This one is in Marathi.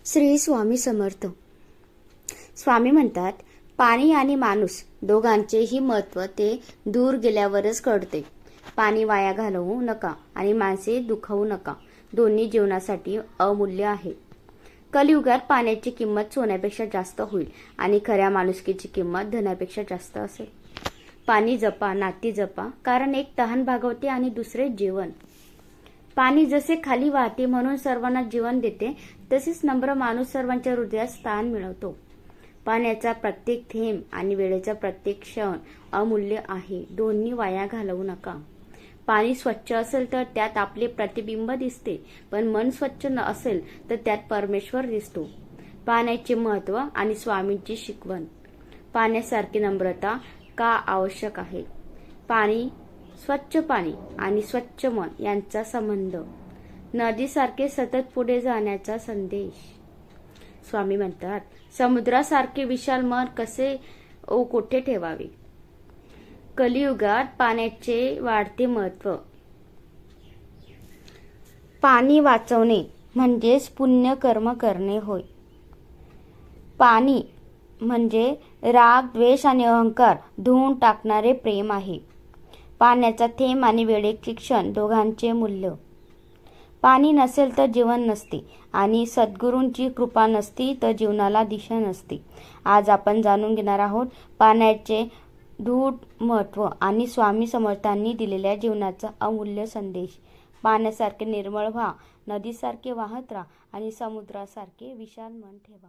श्री स्वामी समर्थ. स्वामी म्हणतात, पाणी आणि माणूस दोघांचेही महत्त्व ते दूर गेल्यावरच कळते. पाणी वाया घालवू नका आणि माणसे दुखावू नका. दोन्ही जीवनासाठी अमूल्य आहे. कलियुगात पाण्याची किंमत सोन्यापेक्षा जास्त होईल आणि खऱ्या माणुसकीची किंमत धनापेक्षा जास्त असेल. पाणी जपा, नाती जपा, कारण एक तहान भागवते आणि दुसरे जीवन. पाणी जसे खाली वाहते म्हणून सर्वांना जीवन देते, तसेच नम्र माणूस सर्वांच्या हृदयात स्थान मिळवतो. पाण्याचा प्रत्येक थेंब आणि वेळेचा प्रत्येक क्षण अमूल्य आहे. दोन्ही वाया घालवू नका. पाणी स्वच्छ असेल तर त्यात आपले प्रतिबिंब दिसते, पण मन स्वच्छ असेल तर त्यात परमेश्वर दिसतो. पाण्याचे महत्त्व आणि स्वामींची शिकवण. पाण्यासारखी नम्रता का आवश्यक आहे? स्वच्छ पाणी आणि स्वच्छ मन यांचा संबंध. नदीसारखे सतत पुढे जाण्याचा संदेश. स्वामी म्हणतात, समुद्रासारखे विशाल मन कसे कोठे ठेवावे? कलियुगात पाण्याचे वाढते महत्त्व. पाणी वाचवणे म्हणजेच पुण्य कर्म करणे होय. पाणी म्हणजे राग, द्वेष आणि अहंकार धुवून टाकणारे प्रेम आहे. पाण्याचा थेंब आणि वेळेचे क्षण दोघांचे मूल्य. पाणी नसेल तर जीवन नसते आणि सद्गुरूंची कृपा नसती तर जीवनाला दिशा नसते. आज आपण जाणून घेणार आहोत पाण्याचे दूढ महत्त्व आणि स्वामी समर्थांनी दिलेल्या जीवनाचा अमूल्य संदेश. पाण्यासारखे निर्मळ व्हा, नदीसारखे वाहत राहा आणि समुद्रासारखे विशाल मन ठेवा.